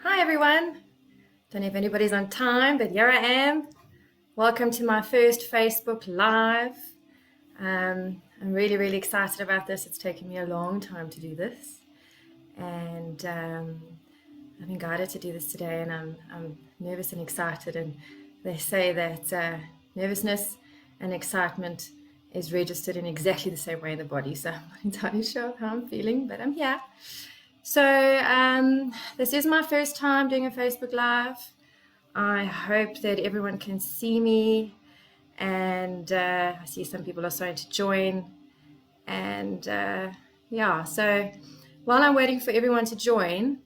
Hi everyone. Don't know if anybody's on time, but here I am. Welcome to my first Facebook Live. I'm really excited about this. It's taken me a long time to do this, and I've been guided to do this today, and I'm nervous and excited. And they say that nervousness and excitement is registered in exactly the same way in the body. So I'm not entirely sure how I'm feeling, but I'm here. So this is my first time doing a Facebook Live. I hope that everyone can see me, and I see some people are starting to join. And yeah, so while I'm waiting for everyone to join,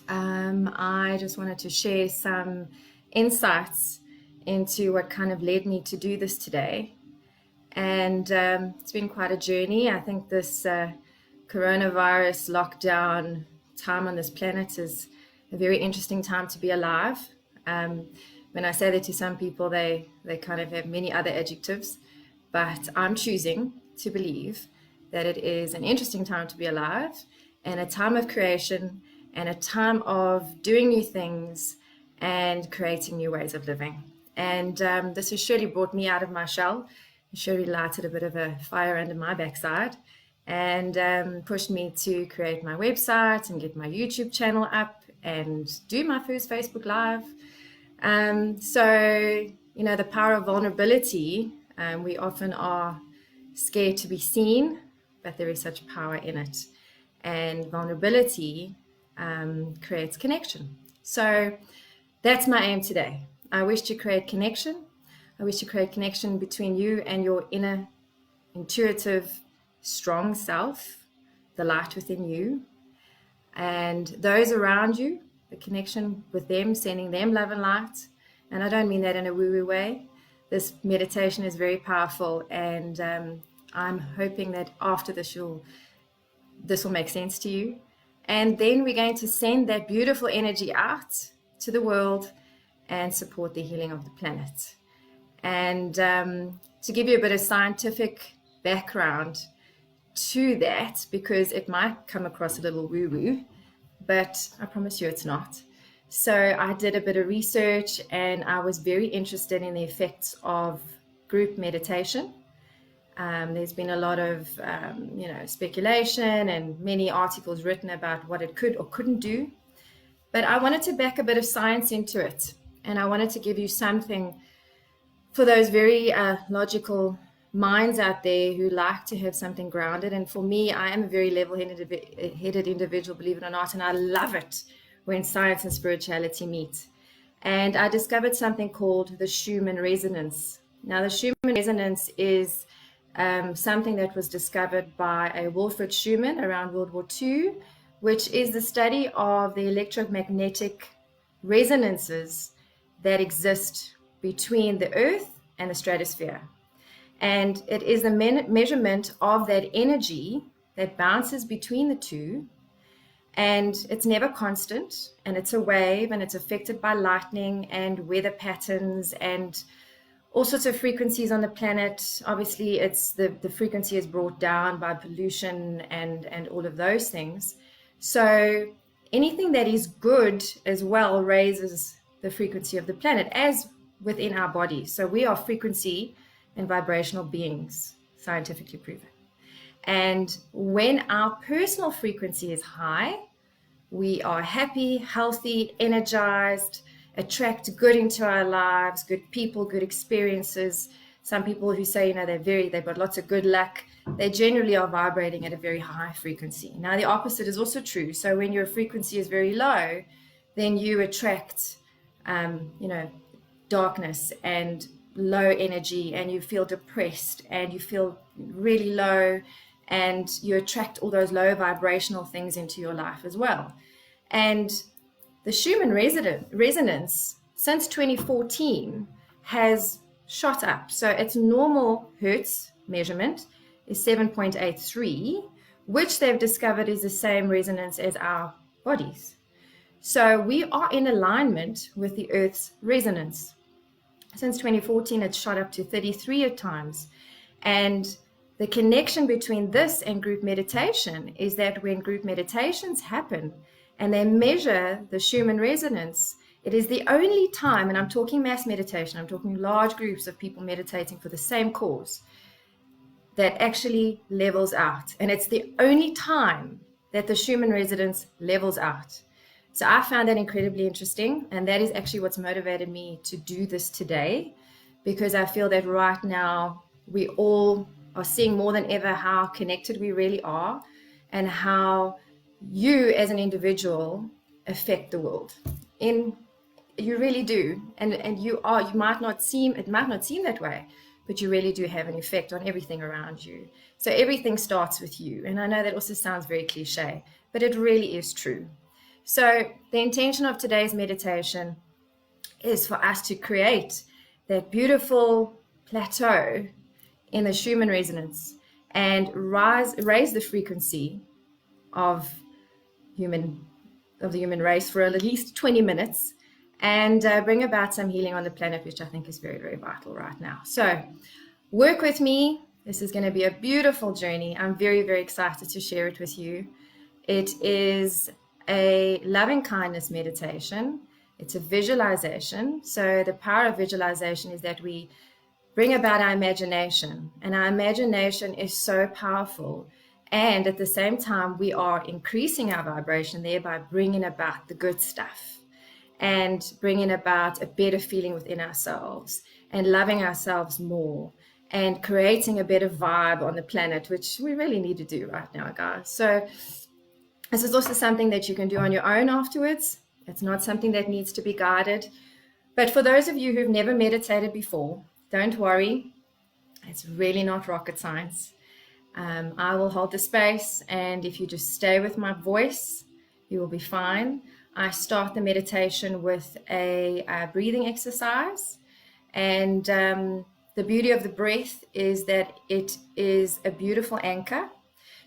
I just wanted to share some insights into what kind of led me to do this today. And it's been quite a journey. I think this coronavirus lockdown time on this planet is a very interesting time to be alive. When I say that to some people, they kind of have many other adjectives, but I'm choosing to believe that it is an interesting time to be alive, and a time of creation, and a time of doing new things and creating new ways of living. And this has surely brought me out of my shell. It surely lighted a bit of a fire under my backside, and pushed me to create my website and get my YouTube channel up and do my first Facebook Live. So, you know, the power of vulnerability, we often are scared to be seen, but there is such power in it. And vulnerability creates connection. So that's my aim today. I wish to create connection. I wish to create connection between you and your inner, intuitive, strong self, the light within you, and those around you, the connection with them, sending them love and light. And I don't mean that in a woo-woo way. This meditation is very powerful, and I'm hoping that after this this will make sense to you. And then we're going to send that beautiful energy out to the world and support the healing of the planet. And to give you a bit of scientific background to that, because it might come across a little woo-woo, but I promise you it's not. So I did a bit of research, and I was very interested in the effects of group meditation. There's been a lot of speculation and many articles written about what it could or couldn't do, but I wanted to back a bit of science into it, and I wanted to give you something for those very logical minds out there who like to have something grounded. And for me, I am a very level-headed individual, believe it or not, and I love it when science and spirituality meet. And I discovered something called the Schumann resonance. Now, the Schumann resonance is something that was discovered by a Wilfred Schumann around World War II, which is the study of the electromagnetic resonances that exist between the Earth and the stratosphere. And it is the measurement of that energy that bounces between the two. And it's never constant, and it's a wave, and it's affected by lightning and weather patterns and all sorts of frequencies on the planet. Obviously, it's the frequency is brought down by pollution and all of those things. So anything that is good as well raises the frequency of the planet, as within our body. So we are frequency and vibrational beings, scientifically proven. And when our personal frequency is high, we are happy, healthy, energized, attract good into our lives, good people, good experiences. Some people who say, you know, they've got lots of good luck, they generally are vibrating at a very high frequency. Now, the opposite is also true. So when your frequency is very low, then you attract, darkness and low energy, and you feel depressed, and you feel really low, and you attract all those low vibrational things into your life as well. And the Schumann resonance since 2014 has shot up. So its normal hertz measurement is 7.83, which they've discovered is the same resonance as our bodies. So we are in alignment with the Earth's resonance. Since 2014, it's shot up to 33 times. And the connection between this and group meditation is that when group meditations happen and they measure the Schumann resonance, it is the only time, and I'm talking mass meditation, I'm talking large groups of people meditating for the same cause, that actually levels out. And it's the only time that the Schumann resonance levels out. So I found that incredibly interesting. And that is actually what's motivated me to do this today, because I feel that right now we all are seeing more than ever how connected we really are, and how you as an individual affect the world. You really do. And you might not seem that way, but you really do have an effect on everything around you. So everything starts with you. And I know that also sounds very cliche, but it really is true. So the intention of today's meditation is for us to create that beautiful plateau in the Schumann resonance and raise the frequency of the human race for at least 20 minutes, and bring about some healing on the planet, which I think is very, very vital right now. So work with me. This is going to be a beautiful journey. I'm very, very excited to share it with you. It is a loving kindness meditation. It's a visualization. So the power of visualization is that we bring about our imagination, and our imagination is so powerful. And at the same time, we are increasing our vibration, thereby bringing about the good stuff and bringing about a better feeling within ourselves and loving ourselves more and creating a better vibe on the planet, which we really need to do right now, guys. So this is also something that you can do on your own afterwards. It's not something that needs to be guided. But for those of you who've never meditated before, don't worry. It's really not rocket science. I will hold the space, and if you just stay with my voice, you will be fine. I start the meditation with a breathing exercise, and the beauty of the breath is that it is a beautiful anchor.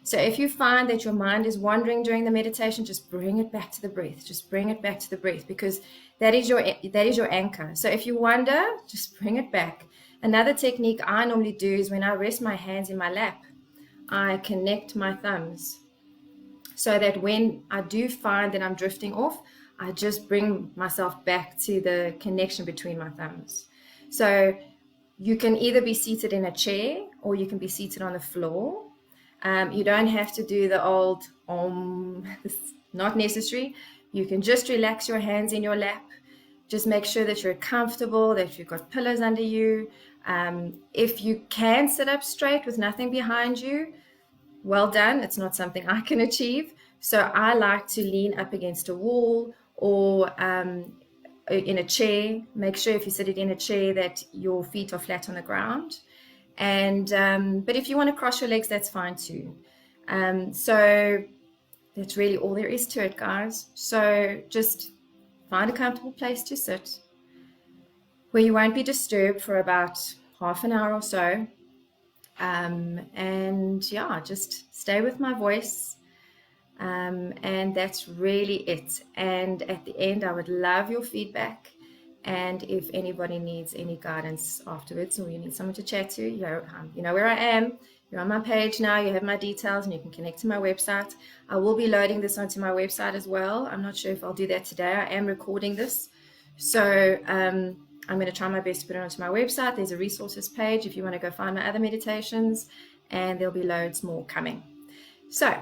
So if you find that your mind is wandering during the meditation, just bring it back to the breath. Just bring it back to the breath, because that is your anchor. So if you wander, just bring it back. Another technique I normally do is when I rest my hands in my lap, I connect my thumbs, so that when I do find that I'm drifting off, I just bring myself back to the connection between my thumbs. So you can either be seated in a chair or you can be seated on the floor. You don't have to do the old it's not necessary. You can just relax your hands in your lap. Just make sure that you're comfortable, that you've got pillows under you. If you can sit up straight with nothing behind you, well done. It's not something I can achieve. So I like to lean up against a wall or in a chair. Make sure if you sit in a chair that your feet are flat on the ground. And but if you want to cross your legs, that's fine too. So that's really all there is to it, guys. So just find a comfortable place to sit where you won't be disturbed for about half an hour or so. And yeah, just stay with my voice. And that's really it. And at the end, I would love your feedback. And if anybody needs any guidance afterwards, or you need someone to chat to, you know where I am. You're on my page now. You have my details, and you can connect to my website. I will be loading this onto my website as well. I'm not sure if I'll do that today. I am recording this. So I'm going to try my best to put it onto my website. There's a resources page if you want to go find my other meditations, and there'll be loads more coming. So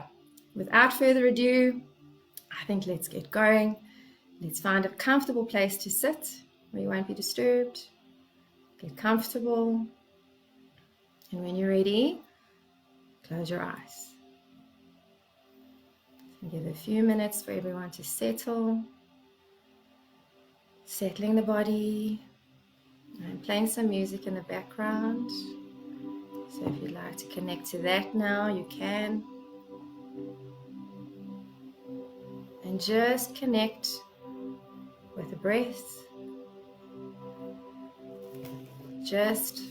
without further ado, I think let's get going. Let's find a comfortable place to sit where you won't be disturbed. Get comfortable. And when you're ready, close your eyes. And give a few minutes for everyone to settle. Settling the body. I'm playing some music in the background. So if you'd like to connect to that now, you can. And just connect with the breath. Just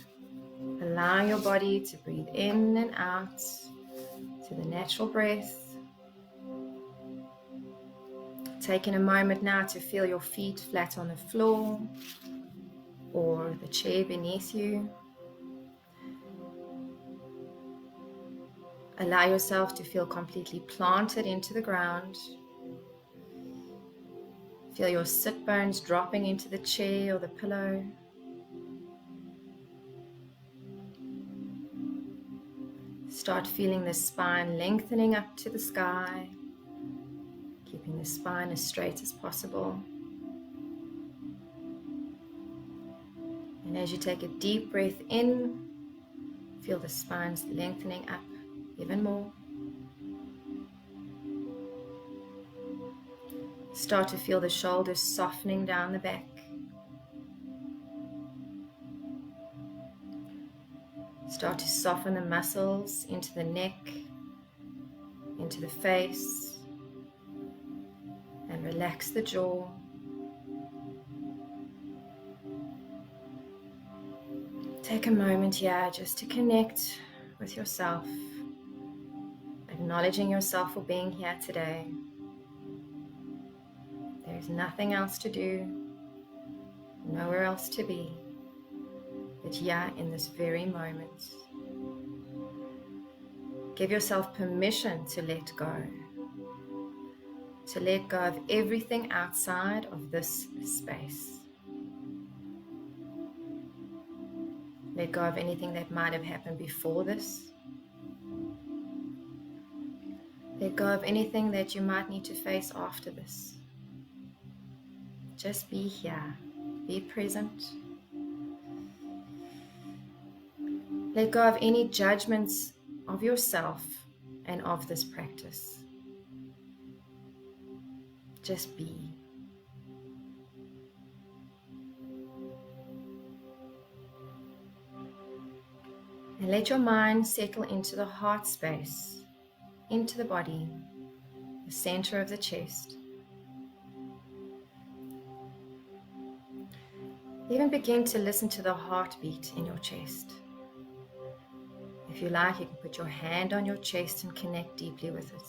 allow your body to breathe in and out to the natural breath. Taking a moment now to feel your feet flat on the floor or the chair beneath you. Allow yourself to feel completely planted into the ground. Feel your sit bones dropping into the chair or the pillow. Start feeling the spine lengthening up to the sky, keeping the spine as straight as possible. And as you take a deep breath in, feel the spine lengthening up even more. Start to feel the shoulders softening down the back. Start to soften the muscles into the neck, into the face, and relax the jaw. Take a moment here just to connect with yourself, acknowledging yourself for being here today. There is nothing else to do, nowhere else to be, but here in this very moment. Give yourself permission to let go of everything outside of this space. Let go of anything that might have happened before this. Let go of anything that you might need to face after this. Just be here, be present. Let go of any judgments of yourself and of this practice. Just be. And let your mind settle into the heart space, into the body, the center of the chest. Even begin to listen to the heartbeat in your chest. If you like, you can put your hand on your chest and connect deeply with it.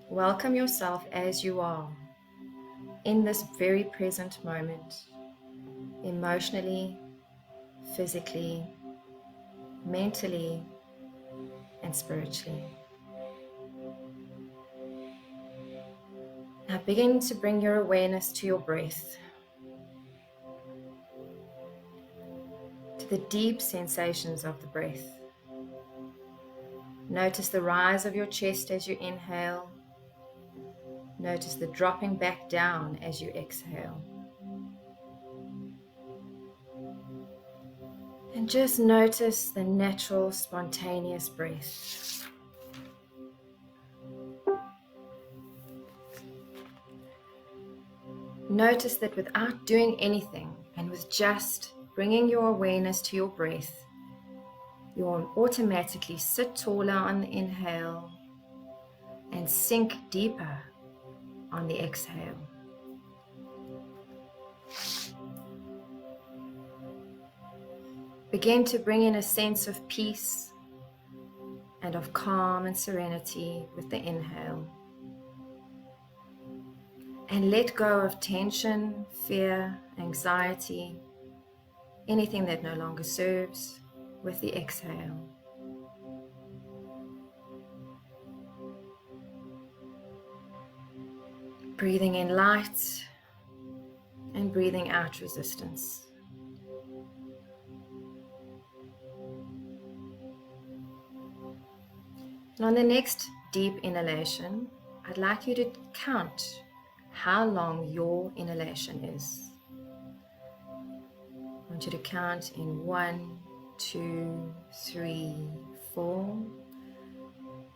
Welcome yourself as you are, in this very present moment, emotionally, physically, mentally, and spiritually. Now begin to bring your awareness to your breath, to the deep sensations of the breath. Notice the rise of your chest as you inhale. Notice the dropping back down as you exhale. And just notice the natural, spontaneous breath. Notice that without doing anything and with just bringing your awareness to your breath, you'll automatically sit taller on the inhale and sink deeper on the exhale. Begin to bring in a sense of peace and of calm and serenity with the inhale. And let go of tension, fear, anxiety, anything that no longer serves with the exhale. Breathing in light and breathing out resistance. And on the next deep inhalation, I'd like you to count how long your inhalation is. I want you to count in 1, 2, 3, 4.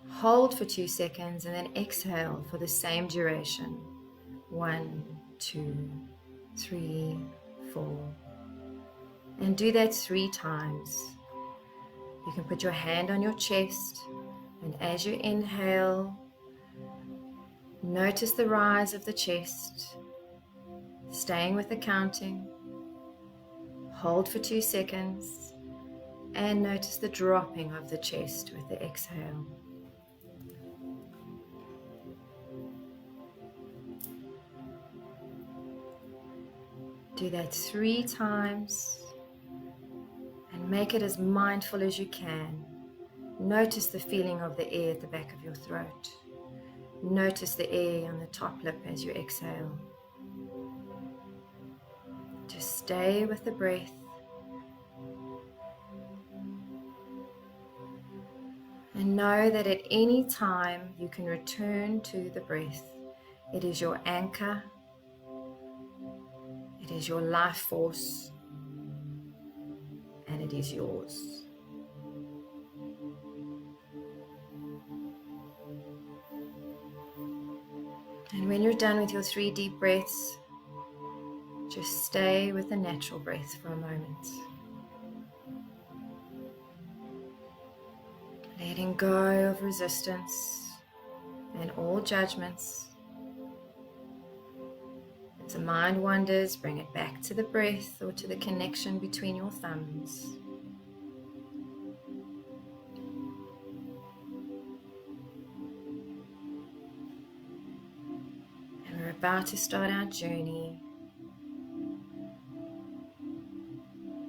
Hold for 2 seconds and then exhale for the same duration. 1, 2, 3, 4. And do that 3 times. You can put your hand on your chest, and as you inhale, notice the rise of the chest, staying with the counting. Hold for 2 seconds and notice the dropping of the chest with the exhale. Do that 3 times and make it as mindful as you can, Notice the feeling of the air at the back of your throat. Notice the air on the top lip as you exhale. Just stay with the breath. And know that at any time you can return to the breath. It is your anchor. It is your life force. And it is yours. And when you're done with your 3 deep breaths, just stay with the natural breath for a moment. Letting go of resistance and all judgments. If the mind wanders, bring it back to the breath or to the connection between your thumbs. And we're about to start our journey.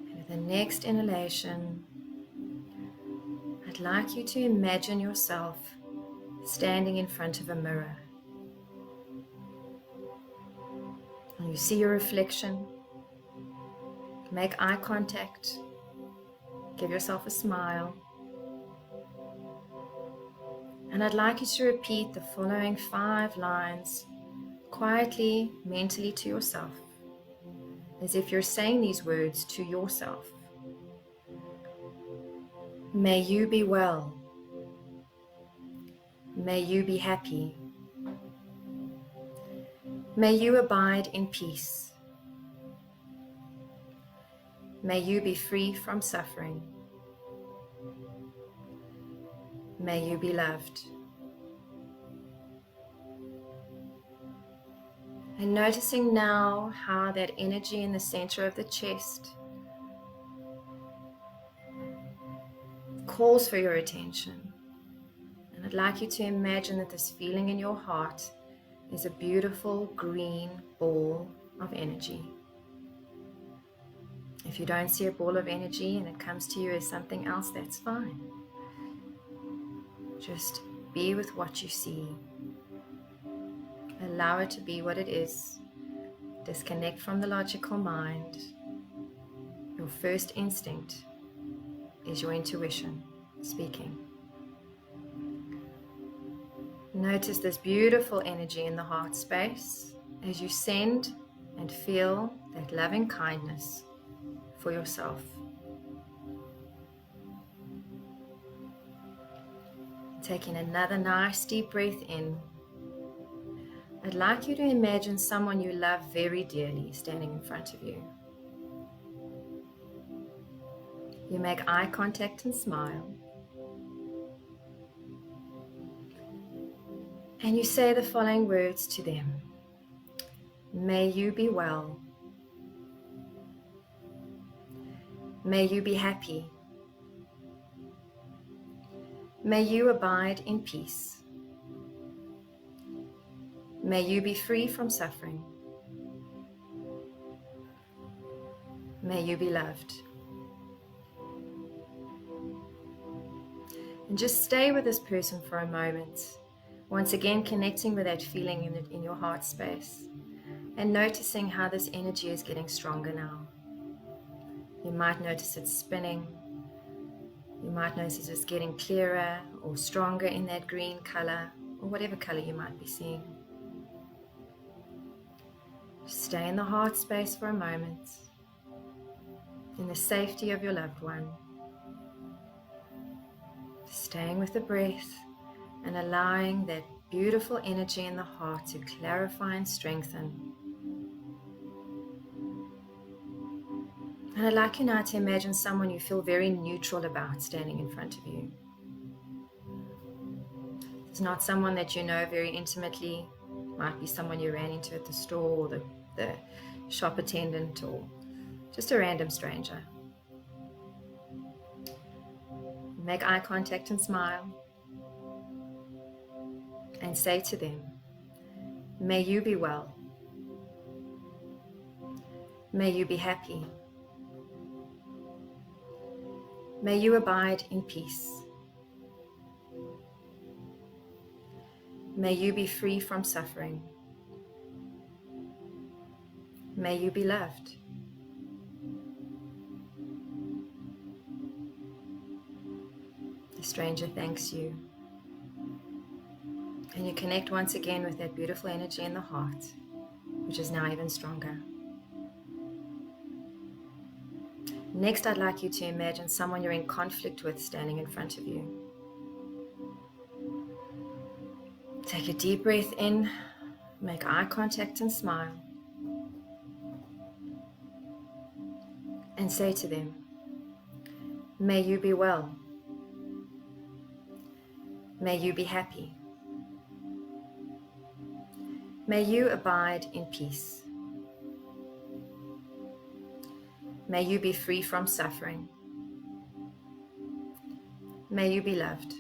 And with the next inhalation, I'd like you to imagine yourself standing in front of a mirror. And you see your reflection. Make eye contact. Give yourself a smile. And I'd like you to repeat the following 5 lines quietly, mentally to yourself, as if you're saying these words to yourself. May you be well. May you be happy. May you abide in peace. May you be free from suffering. May you be loved. And noticing now how that energy in the center of the chest calls for your attention. And I'd like you to imagine that this feeling in your heart is a beautiful green ball of energy. If you don't see a ball of energy and it comes to you as something else, that's fine. Just be with what you see. Allow it to be what it is. Disconnect from the logical mind. Your first instinct is your intuition speaking. Notice this beautiful energy in the heart space as you send and feel that loving kindness for yourself. Taking another nice deep breath in, I'd like you to imagine someone you love very dearly standing in front of you. You make eye contact and smile. And you say the following words to them. May you be well. May you be happy. May you abide in peace. May you be free from suffering. May you be loved. And just stay with this person for a moment. Once again, connecting with that feeling in your heart space. And noticing how this energy is getting stronger now. You might notice it spinning. You might notice it's getting clearer or stronger in that green color, or whatever color you might be seeing. Just stay in the heart space for a moment, in the safety of your loved one. Staying with the breath and allowing that beautiful energy in the heart to clarify and strengthen. And I'd like you now to imagine someone you feel very neutral about standing in front of you. It's not someone that you know very intimately. It might be someone you ran into at the store, or the shop attendant, or just a random stranger. Make eye contact and smile. And say to them, may you be well. May you be happy. May you abide in peace. May you be free from suffering. May you be loved. The stranger thanks you. And you connect once again with that beautiful energy in the heart, which is now even stronger. Next, I'd like you to imagine someone you're in conflict with standing in front of you. Take a deep breath in, make eye contact and smile. And say to them, may you be well. May you be happy. May you abide in peace. May you be free from suffering. May you be loved.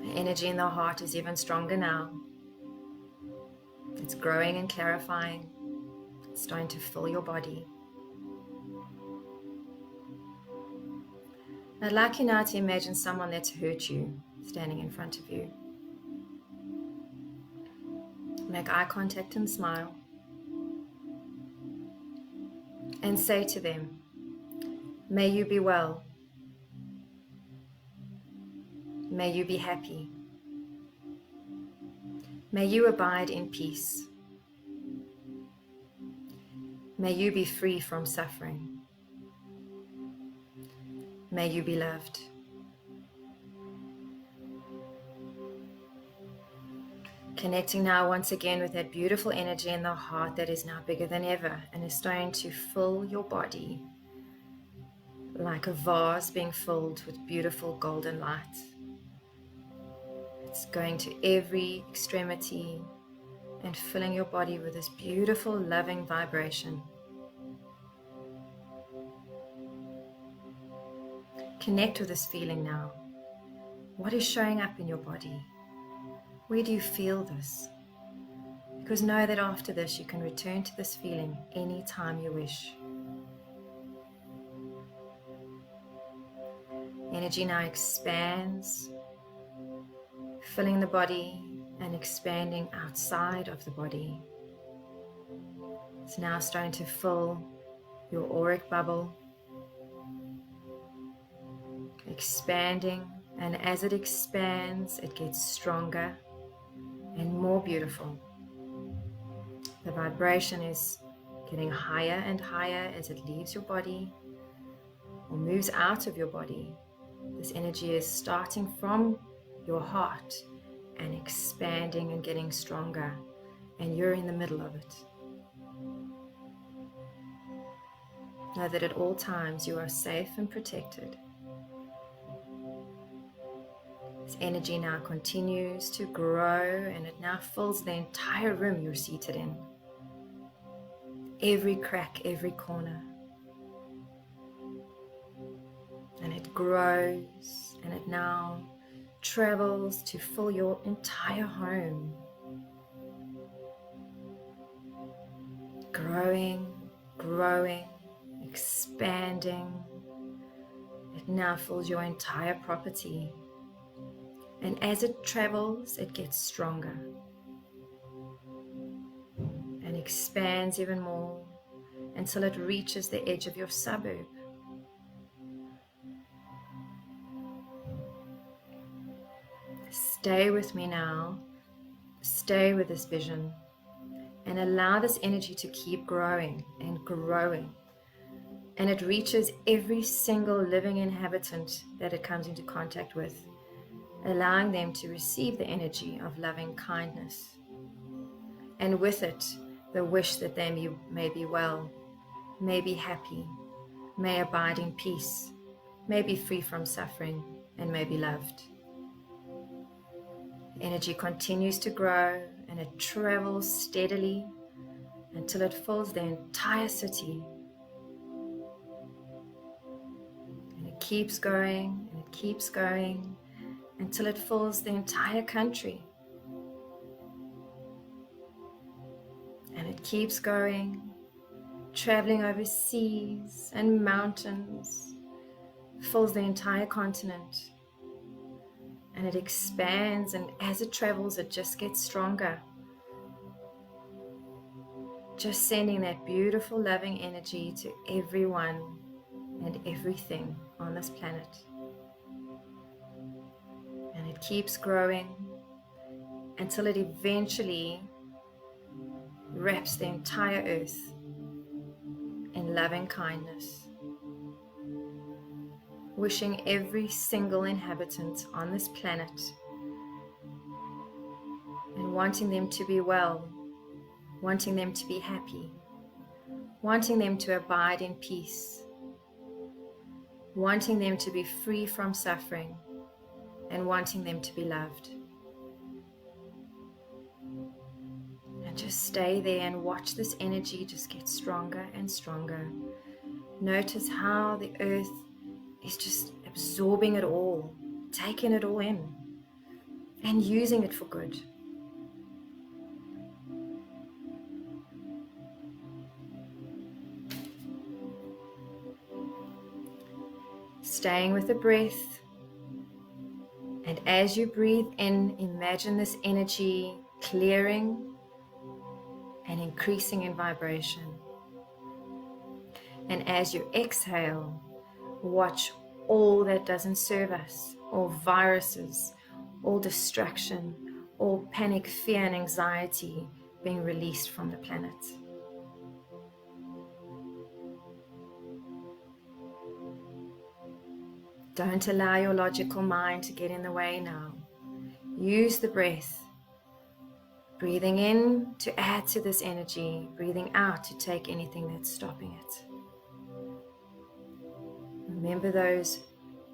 The energy in the heart is even stronger now. It's growing and clarifying. It's starting to fill your body. I'd like you now to imagine someone that's hurt you standing in front of you. Make eye contact and smile. And say to them, may you be well. May you be happy. May you abide in peace. May you be free from suffering. May you be loved. Connecting now once again with that beautiful energy in the heart that is now bigger than ever and is starting to fill your body like a vase being filled with beautiful golden light. It's going to every extremity and filling your body with this beautiful, loving vibration. Connect with this feeling now. What is showing up in your body? Where do you feel this? Because know that after this you can return to this feeling anytime you wish. Energy now expands, filling the body and expanding outside of the body. It's now starting to fill your auric bubble, expanding, and as it expands, it gets stronger and more beautiful. The vibration is getting higher and higher as it leaves your body or moves out of your body. This energy is starting from your heart and expanding and getting stronger, and you're in the middle of it. Know that at all times you are safe and protected. This energy now continues to grow and it now fills the entire room you're seated in. Every crack, every corner. And it grows and it now travels to fill your entire home. Growing, growing, expanding. It now fills your entire property. And as it travels, it gets stronger and expands even more until it reaches the edge of your suburb. Stay with me now. Stay with this vision and allow this energy to keep growing and growing. And it reaches every single living inhabitant that it comes into contact with, allowing them to receive the energy of loving kindness. And with it, the wish that they may be well, may be happy, may abide in peace, may be free from suffering, and may be loved. The energy continues to grow and it travels steadily until it fills the entire city. And it keeps going and it keeps going until it fills the entire country. And it keeps going, traveling over seas and mountains, fills the entire continent, and it expands, and as it travels it just gets stronger, just sending that beautiful loving energy to everyone and everything on this planet. And it keeps growing until it eventually wraps the entire earth in loving kindness, wishing every single inhabitant on this planet and wanting them to be well, wanting them to be happy, wanting them to abide in peace, wanting them to be free from suffering, and wanting them to be loved. And just stay there and watch this energy just get stronger and stronger. Notice how the earth is just absorbing it all, taking it all in, and using it for good. Staying with the breath, and as you breathe in, imagine this energy clearing and increasing in vibration. And as you exhale, watch all that doesn't serve us, all viruses, all distraction, all panic, fear, and anxiety being released from the planet. Don't allow your logical mind to get in the way now. Use the breath. Breathing in to add to this energy, breathing out to take anything that's stopping it. Remember those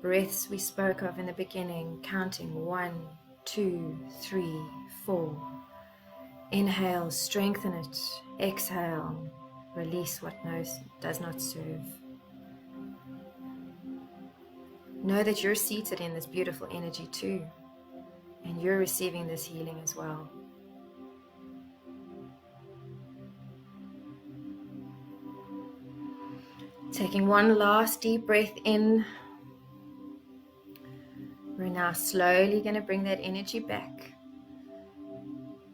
breaths we spoke of in the beginning, counting 1, 2, 3, 4. Inhale, strengthen it. Exhale, release what does not serve. Know that you're seated in this beautiful energy too, and you're receiving this healing as well. Taking one last deep breath in, we're now slowly going to bring that energy back.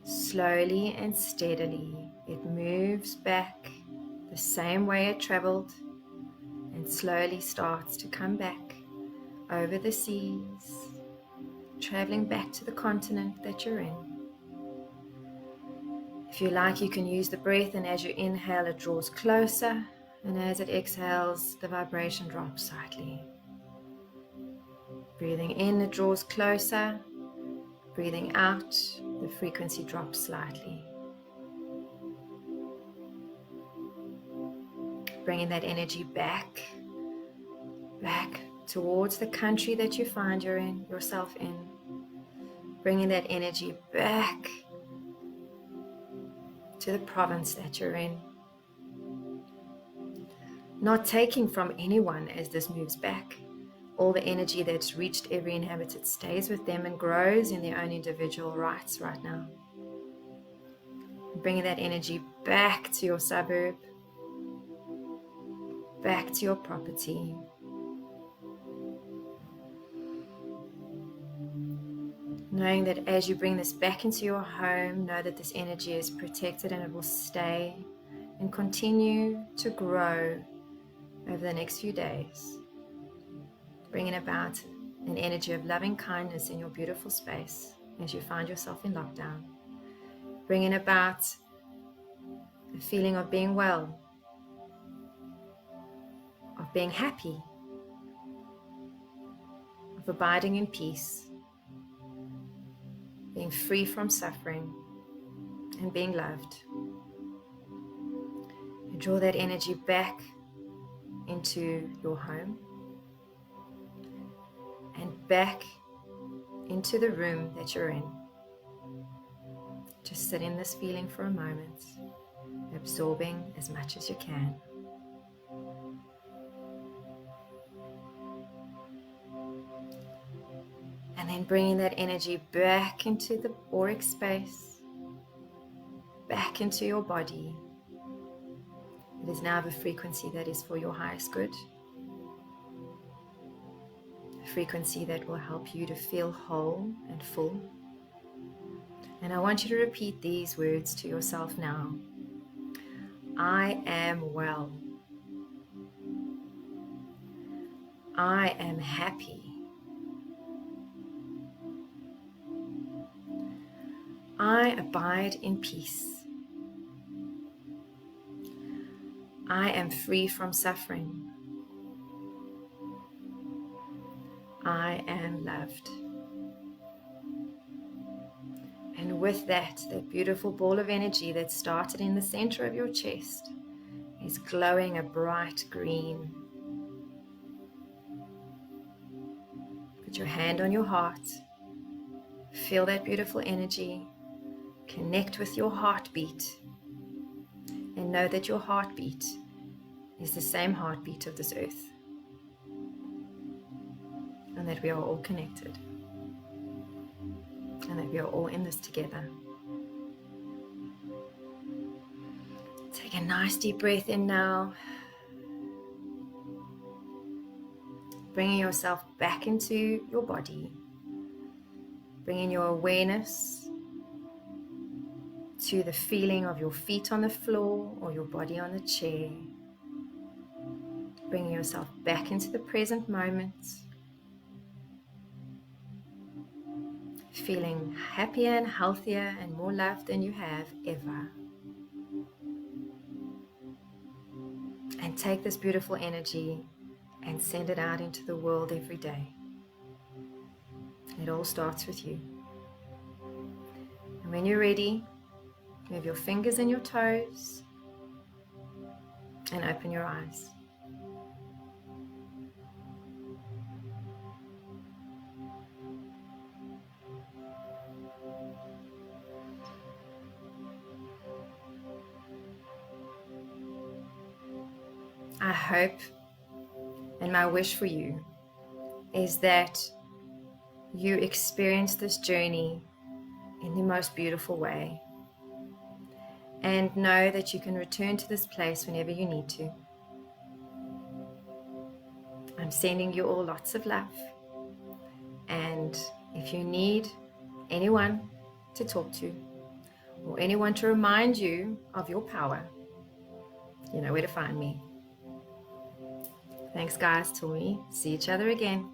Slowly and steadily, it moves back the same way it traveled and slowly starts to come back over the seas, traveling back to the continent that you're in. If you like, you can use the breath, and as you inhale, it draws closer, and as it exhales, the vibration drops slightly. Breathing in, it draws closer. Breathing out, the frequency drops slightly. Bringing that energy back towards the country that you find yourself in. Bringing that energy back to the province that you're in. Not taking from anyone as this moves back. All the energy that's reached every inhabitant stays with them and grows in their own individual rights right now. Bringing that energy back to your suburb, back to your property. Knowing that as you bring this back into your home, know that this energy is protected and it will stay and continue to grow over the next few days, bringing about an energy of loving kindness in your beautiful space as you find yourself in lockdown, bringing about a feeling of being well, of being happy, of abiding in peace, being free from suffering, and being loved. You draw that energy back into your home and back into the room that you're in. Just sit in this feeling for a moment, absorbing as much as you can. And then bringing that energy back into the auric space, back into your body. It is now of a frequency that is for your highest good. frequency that will help you to feel whole and full. And I want you to repeat these words to yourself now. I am well. I am happy. I abide in peace. I am free from suffering. I am loved. And with that beautiful ball of energy that started in the center of your chest is glowing a bright green. Put your hand on your heart. Feel that beautiful energy. Connect with your heartbeat. And know that your heartbeat is the same heartbeat of this earth. And that we are all connected. And that we are all in this together. Take a nice deep breath in now. Bringing yourself back into your body. Bringing your awareness to the feeling of your feet on the floor or your body on the chair. Bringing yourself back into the present moment. Feeling happier and healthier and more loved than you have ever. And take this beautiful energy and send it out into the world every day. It all starts with you. And when you're ready, move your fingers and your toes and open your eyes. I hope, and my wish for you, is that you experience this journey in the most beautiful way. And know that you can return to this place whenever you need to. I'm sending you all lots of love. And if you need anyone to talk to, or anyone to remind you of your power, you know where to find me. Thanks guys, till we see each other again.